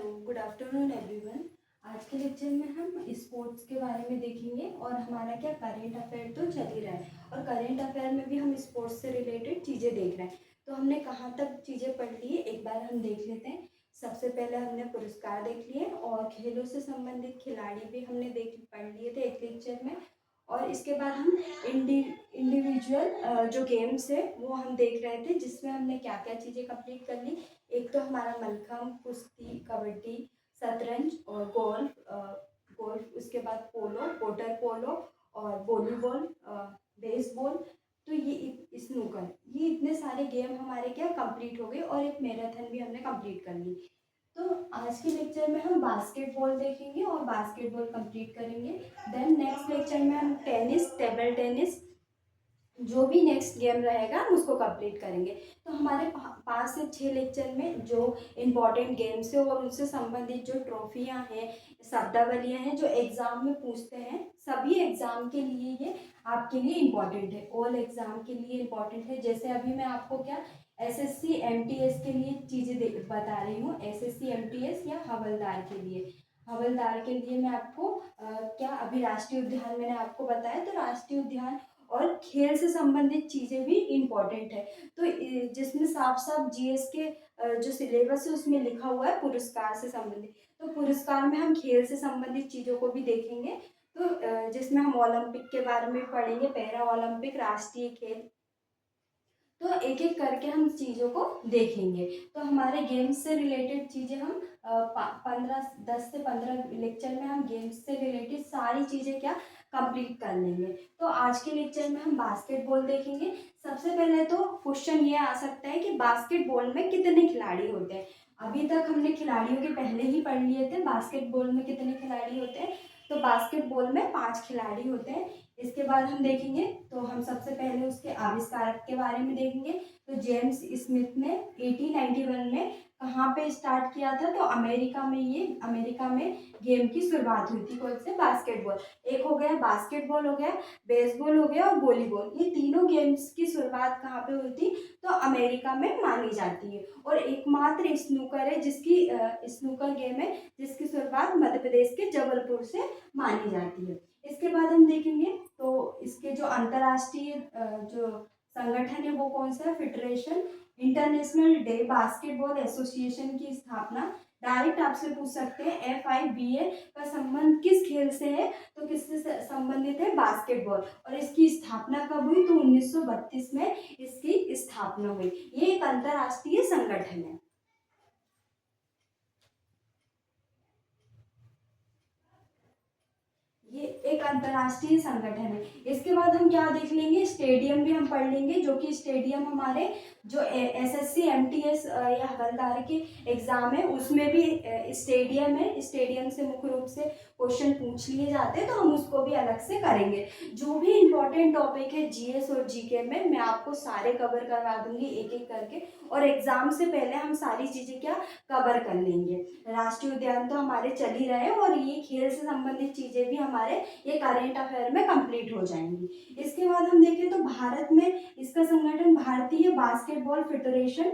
Good afternoon everyone. आज के lecture में हम स्पोर्ट्स के बारे में देखेंगे और हमारा क्या करेंट अफेयर तो चल ही रहा है और करेंट अफेयर में भी हम स्पोर्ट्स से रिलेटेड चीज़ें देख रहे हैं। तो हमने कहाँ तक चीज़ें पढ़ ली है एक बार हम देख लेते हैं। सबसे पहले हमने पुरस्कार देख लिए और खेलों से संबंधित खिलाड़ी भी हमने पढ़ लिए थे एक लेक्चर में। और इसके बाद हम इंडिविजुअल जो गेम्स है वो हम देख रहे थे, जिसमें हमने क्या क्या चीज़ें कंप्लीट कर ली। एक तो हमारा मलखम्ब, कुश्ती, कबड्डी, शतरंज और गोल्फ, उसके बाद पोलो, वाटर पोलो और वॉलीबॉल, बेसबॉल। तो ये स्नूकर, ये इतने सारे गेम हमारे क्या कंप्लीट हो गए और एक मैराथन भी हमने कंप्लीट कर ली। तो आज के लेक्चर में हम बास्केटबॉल देखेंगे और बास्केटबॉल कंप्लीट करेंगे। देन नेक्स्ट लेक्चर में हम टेनिस, टेबल टेनिस, जो भी नेक्स्ट गेम रहेगा हम उसको कंप्लीट करेंगे। तो हमारे 5 से 6 लेक्चर में जो इम्पोर्टेंट गेम्स है और उनसे संबंधित जो ट्रॉफियाँ हैं, शब्दावलियाँ हैं जो एग्ज़ाम में पूछते हैं, सभी एग्ज़ाम के लिए ये आपके लिए इम्पॉर्टेंट है, ऑल एग्ज़ाम के लिए इम्पॉर्टेंट है। जैसे अभी मैं आपको क्या एसएससी एमटीएस के लिए चीज़ें बता रही हूँ, एसएससी एमटीएस या हवलदार के लिए। हवलदार के लिए मैं आपको क्या अभी राष्ट्रीय उद्यान मैंने आपको बताया, तो राष्ट्रीय उद्यान और खेल से संबंधित चीज़ें भी इम्पॉर्टेंट है। तो जिसमें साफ साफ जीएस के जो सिलेबस है उसमें लिखा हुआ है पुरस्कार से संबंधित। तो पुरस्कार में हम खेल से संबंधित चीज़ों को भी देखेंगे। तो जिसमें हम ओलंपिक के बारे में पढ़ेंगे, पैरा ओलंपिक, राष्ट्रीय खेल। तो एक एक करके हम चीज़ों को देखेंगे। तो हमारे गेम्स से रिलेटेड चीज़ें हम 10 से 15 लेक्चर में हम गेम्स से रिलेटेड सारी चीज़ें क्या कंप्लीट कर लेंगे। तो आज के लेक्चर में हम बास्केटबॉल देखेंगे। सबसे पहले तो क्वेश्चन ये आ सकता है कि बास्केटबॉल में कितने खिलाड़ी होते हैं। अभी तक हमने खिलाड़ियों के पहले ही पढ़ लिए थे, बास्केटबॉल में कितने खिलाड़ी होते हैं। तो बास्केटबॉल में 5 खिलाड़ी होते हैं। इसके बाद हम देखेंगे, तो हम सबसे पहले उसके आविष्कारक के बारे में देखेंगे। तो जेम्स स्मिथ ने 1891 में कहाँ पे स्टार्ट किया था, तो अमेरिका में, ये अमेरिका में गेम की शुरुआत हुई थी। कौन से? बास्केटबॉल। एक हो गया बास्केटबॉल, हो गया बेसबॉल, हो गया और वॉलीबॉल। ये तीनों गेम्स की शुरुआत कहाँ पे हुई थी, तो अमेरिका में मानी जाती है। और एकमात्र स्नूकर है जिसकी स्नूकर गेम है जिसकी शुरुआत मध्य प्रदेश के जबलपुर से मानी जाती है। इसके बाद हम देखेंगे तो इसके जो अंतर्राष्ट्रीय जो संगठन है वो कौन सा है, federation international day basketball association की स्थापना। डायरेक्ट आपसे पूछ सकते हैं FIBA का संबंध किस खेल से है, तो किससे संबंधित है, बास्केटबॉल। और इसकी स्थापना कब हुई, तो 1932 में इसकी स्थापना हुई। ये एक अंतर्राष्ट्रीय संगठन है। ये एक अंतर्राष्ट्रीय संगठन है। इसके बाद हम क्या देख लेंगे, स्टेडियम भी हम पढ़ लेंगे, जो कि स्टेडियम हमारे जो SSC MTS या हवलदार के एग्जाम है उसमें भी स्टेडियम है। स्टेडियम से मुख्य रूप से क्वेश्चन पूछ लिए जाते हैं, तो हम उसको भी अलग से करेंगे। जो भी इम्पोर्टेंट टॉपिक है GS और GK में मैं आपको सारे कवर करवा दूंगी एक एक करके, और एग्जाम से पहले हम सारी चीजें क्या कवर कर लेंगे। राष्ट्रीय उद्यान तो हमारे चल ही रहे हैं और ये खेल से संबंधित चीजें भी हमारे ये करेंट अफेयर में कंप्लीट हो जाएंगी। इसके बाद हम देखें तो भारत में इसका संगठन भारतीय बास्केटबॉल फेडरेशन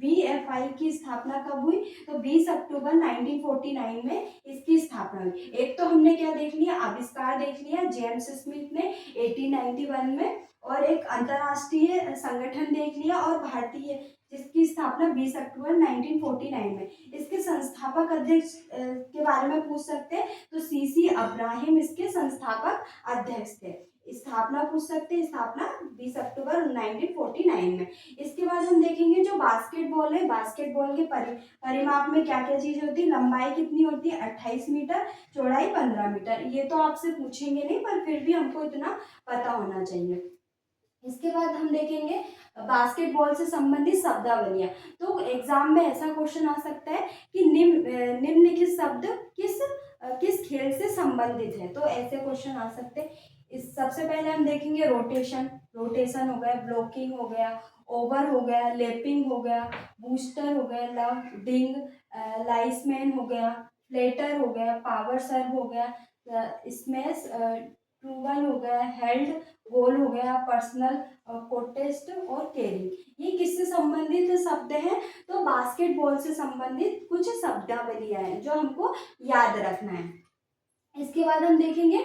BFI की स्थापना कब हुई, तो 20 अक्टूबर 1949 में इसकी स्थापना हुई। एक तो हमने क्या देख लिया, आविष्कार देख लिया जेम्स स्मिथ ने 1891 में, और एक अंतर्राष्ट्रीय संगठन देख लिया, और भारतीय जिसकी स्थापना 20 अक्टूबर 1949 में। इसके संस्थापक अध्यक्ष के बारे में पूछ सकते हैं, तो CC अब्राहिम इसके संस्थापक अध्यक्ष थे। स्थापना पूछ सकते हैं, स्थापना 20 अक्टूबर 1949 में। इसके बाद हम देखेंगे जो बास्केटबॉल है, बास्केटबॉल के परिमाप में क्या क्या चीज होती है। लंबाई कितनी होती है, 28 मीटर, चौड़ाई 15 मीटर। ये तो आपसे पूछेंगे नहीं, पर फिर भी हमको इतना पता होना चाहिए। इसके बाद हम देखेंगे बास्केटबॉल से संबंधित शब्दावलियां। तो एग्जाम में ऐसा क्वेश्चन आ सकता है कि निम्नलिखित शब्द किस खेल से संबंधित है, तो ऐसे क्वेश्चन आ सकते हैं। इस सबसे पहले हम देखेंगे रोटेशन। रोटेशन हो गया, ब्लॉकिंग हो गया, ओवर हो गया, लेपिंग हो गया, बूस्टर हो गया, लव डिंग, लाइसमैन हो गया, फ्लेटर हो गया, पावर सर्व हो गया, स्मैश प्रूवन हो गया, हेल्ड, गोल हो गया, पर्सनल, कोटेस्ट और कैरी। ये किससे संबंधित शब्द हैं? तो बास्केटबॉल से संबंधित कुछ शब्दावलियां हैं जो हमको याद रखना है। इसके बाद हम देखेंगे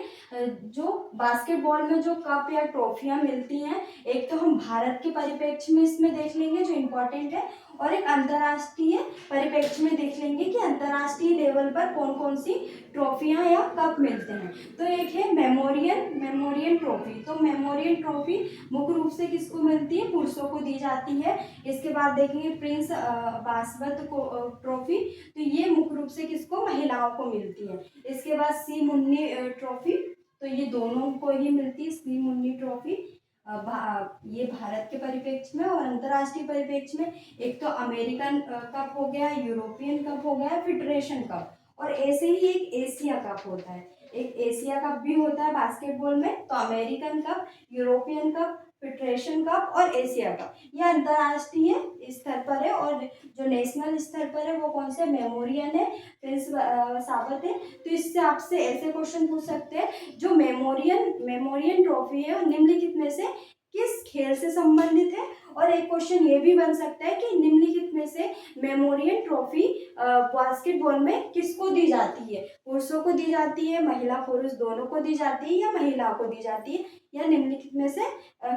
जो बास्केटबॉल में जो कप या ट्रॉफियां मिलती हैं, एक तो हम भारत के परिप्रेक्ष्य में इसमें देख लेंगे जो इम्पोर्टेंट है, और एक अंतर्राष्ट्रीय परिप्रेक्ष्य में देख लेंगे कि अंतर्राष्ट्रीय लेवल पर कौन कौन सी ट्रॉफियां या कप मिलते हैं। तो एक है मेमोरियल ट्रॉफी। तो मेमोरियल ट्रॉफी मुख्य रूप से किसको मिलती है? पुरुषों को दी जाती है। इसके बाद देखेंगे प्रिंस बासवत को ट्रॉफी, तो ये मुख्य रूप से किसको? महिलाओं को मिलती है। इसके बाद सी मुन्नी ट्रॉफी, तो ये दोनों को ही मिलती है सी मुन्नी ट्रॉफी। ये भारत के परिप्रेक्ष्य में, और अंतर्राष्ट्रीय परिप्रेक्ष्य में एक तो अमेरिकन कप हो गया, यूरोपियन कप हो गया, फेडरेशन कप, और ऐसे ही एक एशिया कप होता है। एक एशिया कप भी होता है बास्केटबॉल में। तो American cup, European cup, federation cup और एशिया कप, यह अंतर्राष्ट्रीय स्तर पर है। और जो नेशनल स्तर पर है वो कौन सा? मेमोरियल है, प्रिंस सावत है। तो इससे आपसे ऐसे क्वेश्चन पूछ सकते हैं, जो मेमोरियल ट्रॉफी है वो निम्नलिखित में से किस खेल से संबंधित है? और एक क्वेश्चन ये भी बन सकता है कि निम्नलिखित में से मेमोरियल ट्रॉफी बास्केटबॉल में किसको दी जाती है? पुरुषों को दी जाती है, महिला पुरुष दोनों को दी जाती है, या महिलाओं को दी जाती है, या निम्नलिखित में से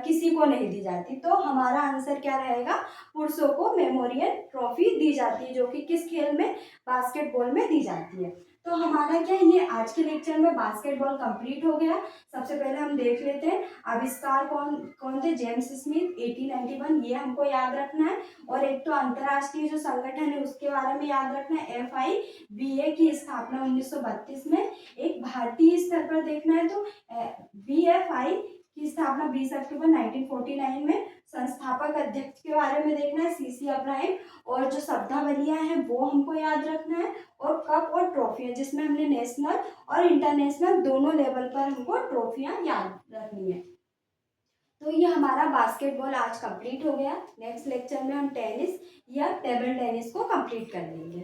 किसी को नहीं दी जाती? तो हमारा आंसर क्या रहेगा? पुरुषों को मेमोरियल ट्रॉफी दी जाती है, जो कि किस खेल में? बास्केटबॉल में दी जाती है। तो हमारा क्या ये आज के लेक्चर में बास्केटबॉल कंप्लीट हो गया। सबसे पहले हम देख लेते हैं आविष्कार कौन कौन थे? जेम्स स्मिथ 1891, ये हमको याद रखना है। और एक तो अंतर्राष्ट्रीय जो संगठन है उसके बारे में याद रखना है, FIBA की स्थापना 1932 में। एक भारतीय स्तर पर देखना है तो BFI की स्थापना 20 अक्टूबर 1949 में। संस्थापक अध्यक्ष के बारे में देखना है, CC अब्राहिम। और जो शब्दावलियां हैं वो हमको याद रखना है, और कप और ट्रॉफियां, जिसमें हमने नेशनल और इंटरनेशनल दोनों लेवल पर हमको ट्रॉफियां याद रखनी है। तो ये हमारा बास्केटबॉल आज कंप्लीट हो गया। नेक्स्ट लेक्चर में हम टेनिस या टेबल टेनिस को कंप्लीट कर लेंगे।